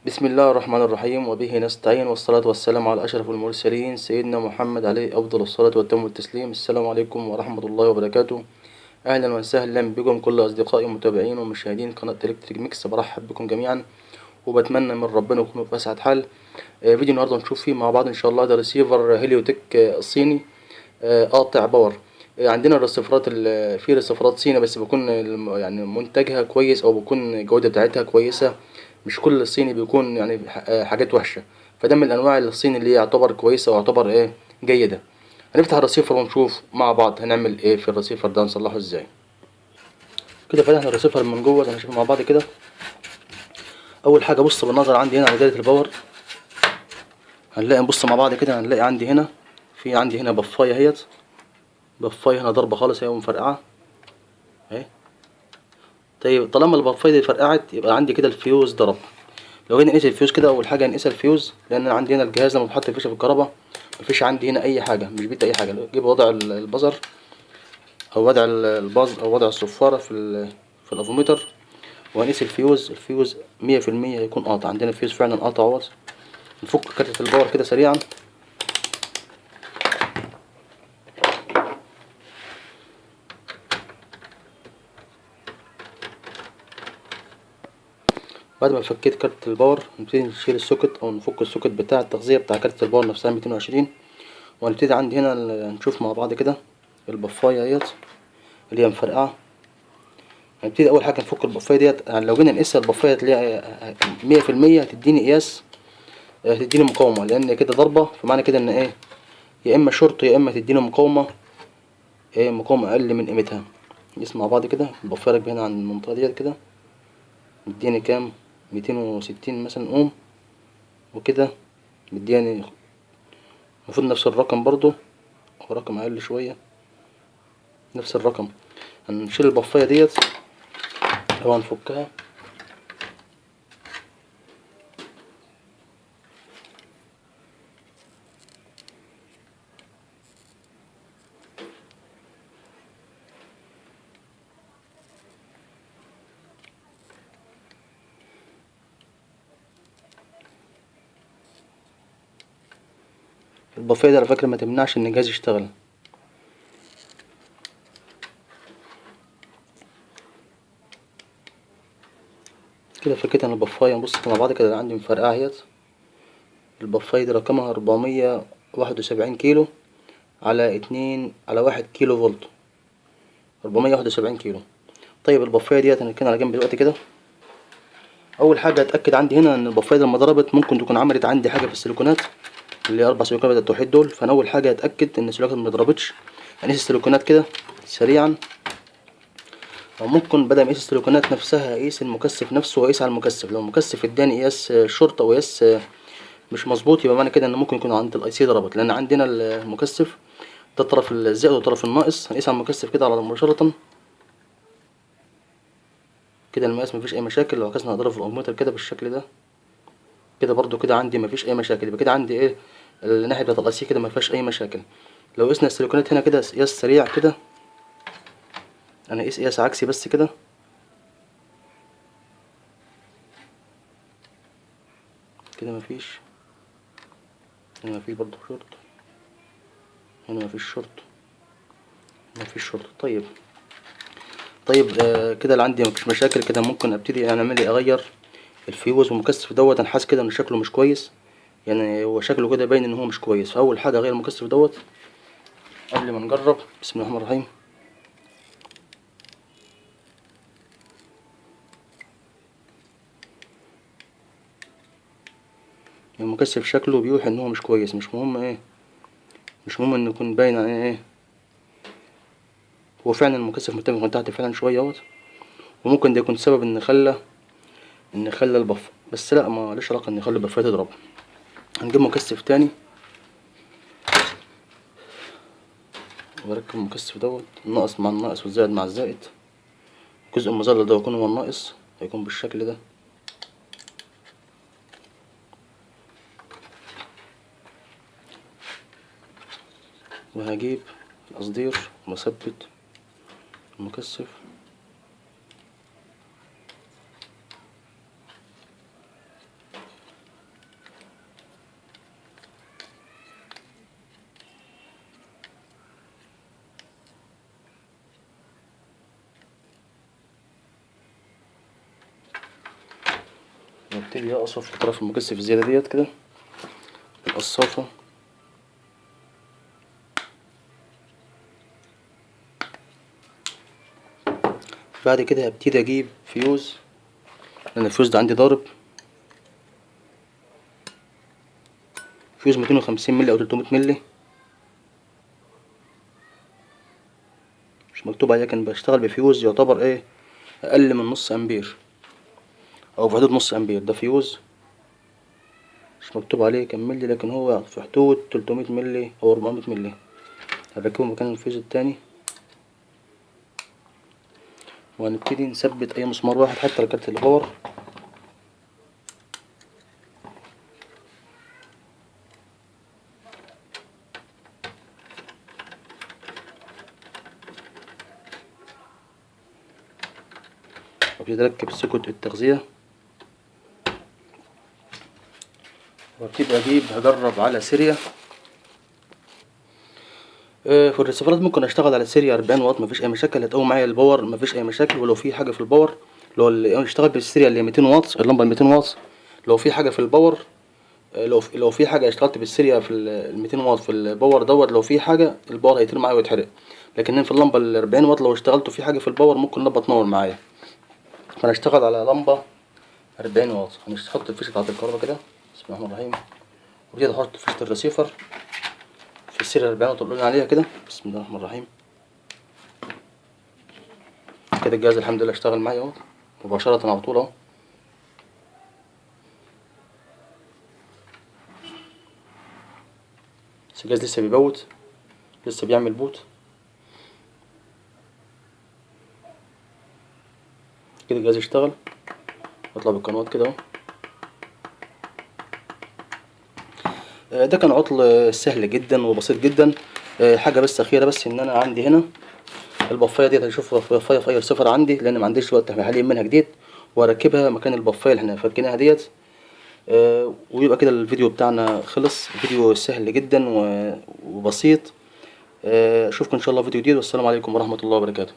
بسم الله الرحمن الرحيم، وبه نستعين، والصلاة والسلام على أشرف المرسلين سيدنا محمد عليه أفضل الصلاة والتم التسليم. السلام عليكم ورحمة الله وبركاته. أهلا وسهلا بكم كل أصدقائي متابعين ومشاهدين قناة إلكتريك ميكس. برحب بكم جميعا وبتمنى من ربنا يكونوا في أسعد حال. فيديو النهاردة نشوف فيه مع بعض إن شاء الله ده ريسيفر هيليوتك الصيني قاطع باور. عندنا الريسيفرات في ريسيفرات صيني بس بيكون يعني منتجها كويس أو بيكون الجودة بتاعتها كويسة. مش كل الصيني بيكون يعني حاجات وحشة. فده من أنواع الصيني اللي يعتبر كويسة ويعتبر جيدة. هنفتح الريسيفر ونشوف مع بعض هنعمل ايه في الريسيفر ده، نصلحه ازاي. كده فتحنا الريسيفر من جوه، هنشوف مع بعض كده. اول حاجه بص بالنظر عندي هنا على دايره الباور، هنلاقي نبص مع بعض كده، هنلاقي عندي هنا عندي هنا بفايه اهيت. بفايه هنا ضربه خالص اهي ومفرقعه اهي. طيب طالما البفايه دي فرقعت يبقى عندي كده الفيوز ضرب. لو جينا نقيس الفيوز كده، اول حاجه نقيس الفيوز، لان أنا عندي هنا الجهاز لما بحط الفيشه في الكهرباء مفيش عندي هنا اي حاجه، مش بيدي اي حاجه. اجيب وضع البزر او وضع الباز او وضع الصفاره في الافوميتر، وهنقيس الفيوز. الفيوز 100% هيكون قاطع. عندنا الفيوز فعلا قاطع اهوت. نفك كارتة الباور كده سريعا. بعد ما فكيت كارتة الباور نبتدي نشيل السوكت او نفك السوكت بتاع التغذية بتاع كارتة الباور نفسها 220. وهنبتدي عندي هنا نشوف مع بعض كده البفاية اهيت اللي هي مفرقعة. هنبتدي اول حاجة نفك البفاية ديت. يعني لو جينا نقيسها البفاية تلاقيها 100% هتديني قياس، هتديني مقاومة، لان كده ضربة، فمعنى كده ان يا اما شورت يا اما تديني مقاومة، مقاومة اقل من قيمتها. نقيس مع بعض كده البفاية راكبة هنا عند المنطقة ديت كده، مدياني كام؟ 260 مثلا اوم. وكده مدياني المفروض نفس الرقم برضو او رقم اقل شوية، نفس الرقم. هنشيل البفاية ديت او هنفكها. البفاية دي على فكرة ما تمنعش ان الجهاز يشتغل. كده فكيت انا البفاية. نبص مع بعض كده، عندي مفرقعة اهيت. البفاية دي رقمها 471 كيلو على 1 كيلو فولت، 471 كيلو. طيب البفاية ديت هنركنها على جنب دلوقتي كده. اول حاجة اتأكد عندي هنا ان البفاية لما ضربت ممكن تكون عملت عندي حاجة في السيليكونات، اللي هي 4 سيليكونات بتاعت التوحيد دول. فانا اول حاجة اتأكد ان السيليكونات مضربتش. هنقيس السيليكونات كده سريعا، او ممكن بدل ما اقيس السيليكونات نفسها اقيس المكثف نفسه واقيس على المكثف. لو المكثف اداني قياس شرطة وقياس مش مظبوط، يبقى معنى كده ان ممكن يكون عند الاي سي ضربت، لان عندنا المكثف ده الطرف الزائد والطرف الناقص. هنقيس على المكثف كده على مباشرة كده. المقاس مفيش اي مشاكل. لو عكسنا نضرب في الامتر كده بالشكل ده كده برضو كده عندي مفيش اي مشاكل. يبقى كده عندي الناحية بتاعت الاي سي كده مفيهاش اي مشاكل. لو قسنا السيليكونات هنا كده قياس سريع كده، انا قيس قياس عكسي بس كده. كده مفيش، هنا مفيش برضو شورت، هنا مفيش شورت، مفيش شورت. طيب كده اللي عندي مفيش مشاكل. كده ممكن ابتدي اعمل اغير الفيوز والمكثف دوت. انا حاسس كده ان شكله مش كويس، يعني هو شكله كده باين ان هو مش كويس. فاول حاجه اغير المكثف دوت قبل ما نجرب. بسم الله الرحمن الرحيم. المكثف شكله بيوحي ان هو مش كويس. مش مهم مش مهم انه يكون باين عليه هو فعلا المكثف مرتفع من تحت فعلا شويه اهوت، وممكن ده يكون سبب ان خلى البف. بس لا، ما ليش علاقه ان يخلي البفايه تضرب. هنجيب مكثف تاني واركب المكثف دوت، الناقص مع الناقص والزائد مع الزائد. الجزء المظلل ده يكون هو الناقص، هيكون بالشكل ده. وهجيب القصدير واثبت المكثف. وابتدي اقصف اطراف المكثف الزيادة ديت كده بالقصافة. بعد كده هبتدي اجيب فيوز، لان الفيوز ده عندي ضارب، فيوز 250 مللي او 300 مللي، مش مكتوب عليه، كان بشتغل بفيوز يعتبر ايه اقل من نص امبير او في حدود نص امبير. ده فيوز مش مكتوب عليه كام مللي، لكن هو في حدود 300 مللي او 400 مللي. هركبه مكان الفيوز التاني، وهنبتدي نثبت اي مسمار واحد حتى لو كانت الباور. وابتدي اركب سوكت التغذية، وابتدي هجرب على سيريا. في الريسيفرات ممكن اشتغل على سيريا 40 واط مفيش اي مشاكل، هتقوم معايا الباور مفيش اي مشاكل. ولو في حاجه في الباور اللي اشتغل بالسيريا اللي 200 واط، اللمبه 200 واط، لو في حاجه في الباور، لو في حاجه اشتغلت بالسيريا في ال 200 واط في الباور دوت، لو في حاجه الباور هيطير معايا ويتحرق. لكن في اللمبه ال 40 واط لو اشتغلت في حاجه في الباور ممكن اللمبه تنور معايا. فانا اشتغل على لمبه 40 واط. هنحط الفيشه بتاعت الكهرباء كده، بسم الله الرحمن الرحيم، وكده احط فيشه الريسيفر في السيريا 40 واط اللي قلنا عليها كده، بسم الله الرحمن الرحيم. كده الجهاز الحمد لله اشتغل معايا اهو مباشرة على طول اهو. بس الجهاز لسه بيبوت، لسه بيعمل بوت. كده الجهاز اشتغل، اطلع بالقنوات كده اهو. ده كان عطل سهل جدا وبسيط جدا. حاجة بس أخيرة، بس إن أنا عندي هنا البفاية ديت، هشوف بفاية في أي صفر عندي لأن ما عنديش وقت، احنا حاليا منها جديد، وأركبها مكان البفاية اللي احنا فكيناها ديت. ويبقى كده الفيديو بتاعنا خلص. فيديو سهل جدا وبسيط. أشوفكم إن شاء الله فيديو جديد، والسلام عليكم ورحمة الله وبركاته.